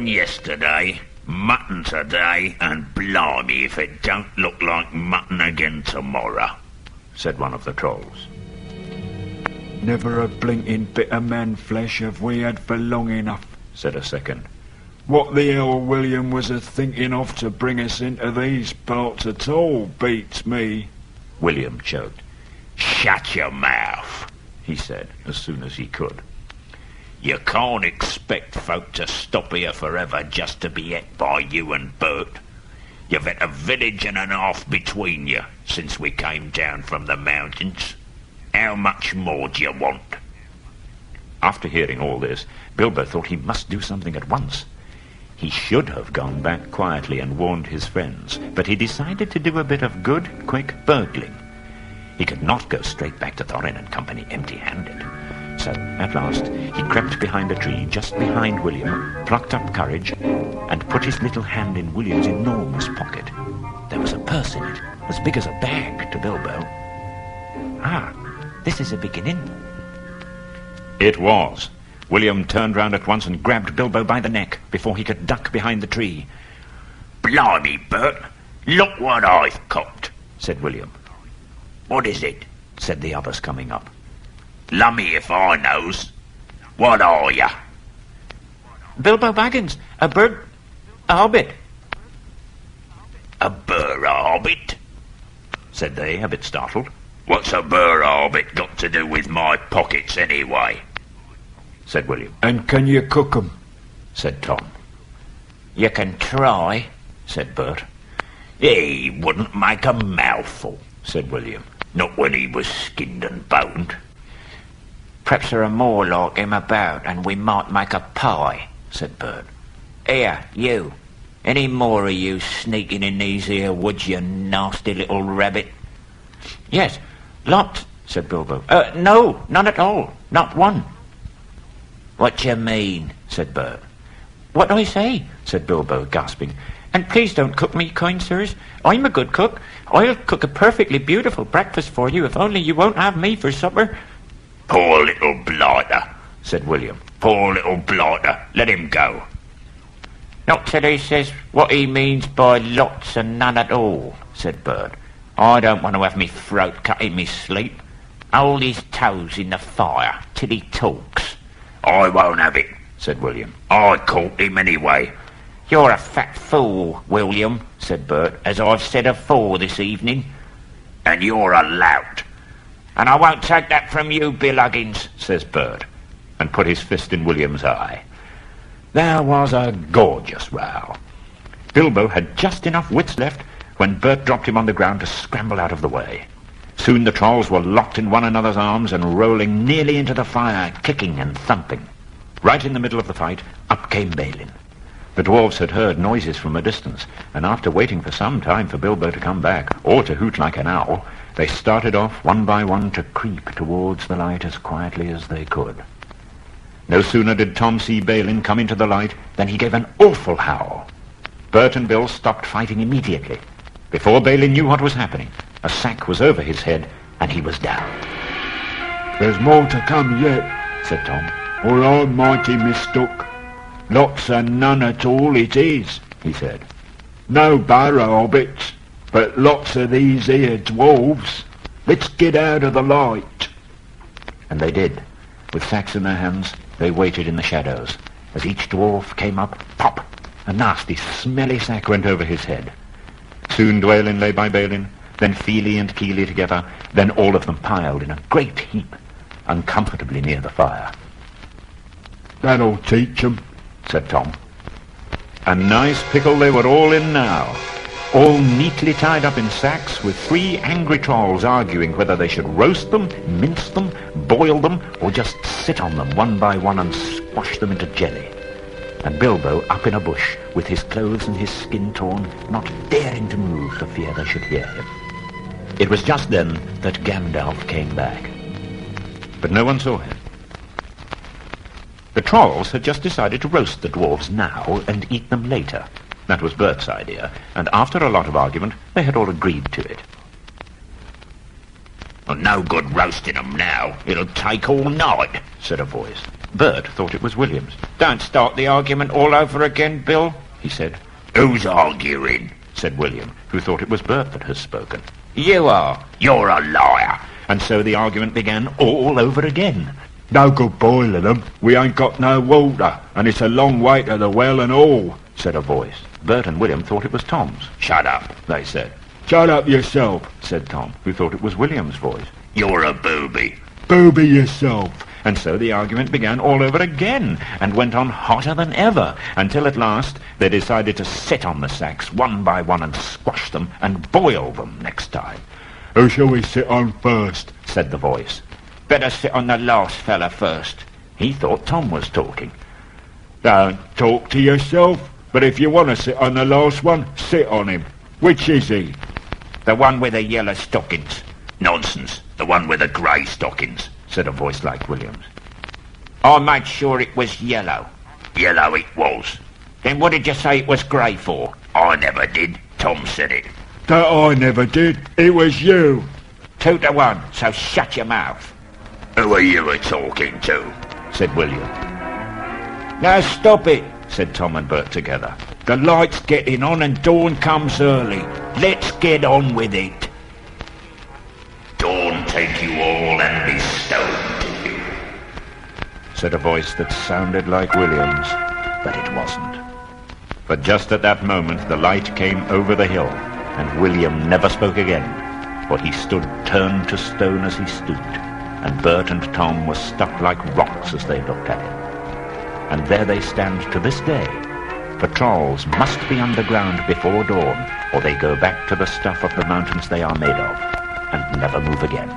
yesterday, mutton today, and blimey if it don't look like mutton again tomorrow, said one of the trolls. Never a blinking bit of man flesh have we had for long enough, said a second. What the hell William was a-thinking of to bring us into these parts at all beats me. William choked. Shut your mouth, he said, as soon as he could. You can't expect folk to stop here forever just to be et by you and Bert. You've had a village and a half between you since we came down from the mountains. How much more do you want? After hearing all this, Bilbo thought he must do something at once. He should have gone back quietly and warned his friends, but he decided to do a bit of good, quick burgling. He could not go straight back to Thorin and company empty-handed. So, at last, he crept behind a tree just behind William, plucked up courage, and put his little hand in William's enormous pocket. There was a purse in it, as big as a bag to Bilbo. Ah, this is a beginning. It was. William turned round at once and grabbed Bilbo by the neck before he could duck behind the tree. Blimey, Bert, look what I've copped, said William. What is it? Said the others coming up. Lummy if I knows. What are ya? Bilbo Baggins, a hobbit. A hobbit? Said they, a bit startled. What's a hobbit got to do with my pockets anyway? Said William. And can you cook 'em? Said Tom. You can try, said Bert. He wouldn't make a mouthful, said William. Not when he was skinned and boned. Perhaps there are more like him about, and we might make a pie, said Bert. Here, you. Any more of you sneaking in these here woods, you nasty little rabbit? Yes, lots, said Bilbo. No, none at all. Not one. What do you mean? Said Bert. What do I say? Said Bilbo, gasping. And please don't cook me, kind sirs. I'm a good cook. I'll cook a perfectly beautiful breakfast for you, if only you won't have me for supper. Poor little blighter, said William. Poor little blighter. Let him go. Not till he says what he means by lots and none at all, said Bert. I don't want to have me throat cut in me sleep. Hold his toes in the fire till he talks. I won't have it, said William. I caught him anyway. You're a fat fool, William, said Bert, as I've said afore this evening. And you're a lout. And I won't take that from you, Bill Huggins, says Bert, and put his fist in William's eye. There was a gorgeous row. Bilbo had just enough wits left when Bert dropped him on the ground to scramble out of the way. Soon the trolls were locked in one another's arms and rolling nearly into the fire, kicking and thumping. Right in the middle of the fight, up came Balin. The dwarves had heard noises from a distance, and after waiting for some time for Bilbo to come back, or to hoot like an owl, they started off one by one to creep towards the light as quietly as they could. No sooner did Tom see Balin come into the light than he gave an awful howl. Bert and Bill stopped fighting immediately. Before Balin knew what was happening, a sack was over his head, and he was down. There's more to come yet, said Tom, or I'm mighty mistook. Lots and none at all it is, he said. No barrow hobbits, but lots of these here dwarves. Let's get out of the light. And they did. With sacks in their hands, they waited in the shadows. As each dwarf came up, pop, a nasty, smelly sack went over his head. Soon Dwalin lay by Balin, then Feely and Keely together, then all of them piled in a great heap, uncomfortably near the fire. That'll teach 'em, said Tom. A nice pickle they were all in now, all neatly tied up in sacks, with 3 angry trolls arguing whether they should roast them, mince them, boil them, or just sit on them one by one and squash them into jelly. And Bilbo up in a bush, with his clothes and his skin torn, not daring to move for fear they should hear him. It was just then that Gandalf came back. But no one saw him. The trolls had just decided to roast the dwarves now and eat them later. That was Bert's idea, and after a lot of argument, they had all agreed to it. Well, no good roasting them now. It'll take all night, said a voice. Bert thought it was William's. "Don't start the argument all over again, Bill," he said. Who's arguing? Said William, who thought it was Bert that had spoken. You are. You're a liar. And so the argument began all over again. "No good boiling 'em. We ain't got no water, and it's a long way to the well and all," said a voice. Bert and William thought it was Tom's. Shut up, They said. "Shut up yourself." Said Tom, who thought it was William's voice. You're a booby. "Booby yourself." And so the argument began all over again, and went on hotter than ever, until at last they decided to sit on the sacks one by one and squash them and boil them next time. "Who shall we sit on first?" Said the voice. Better sit on the last fella first. He thought Tom was talking. "Don't talk to yourself, but if you want to sit on the last one, sit on him. Which is he?" The one with the yellow stockings. Nonsense. The one with the grey stockings, said a voice like William's. I made sure it was yellow. Yellow it was. Then what did you say it was grey for? I never did. Tom said it. "That I never did. It was you." 2-1, so shut your mouth. Who are you a-talking to? Said William. Now stop it, said Tom and Bert together. The light's getting on and dawn comes early. Let's get on with it. Dawn take you all and be stoned to you, said a voice that sounded like William's, but it wasn't. But just at that moment the light came over the hill, and William never spoke again, for he stood turned to stone as he stooped, and Bert and Tom were stuck like rocks as they looked at him. And there they stand to this day, for trolls must be underground before dawn, or they go back to the stuff of the mountains they are made of, and never move again.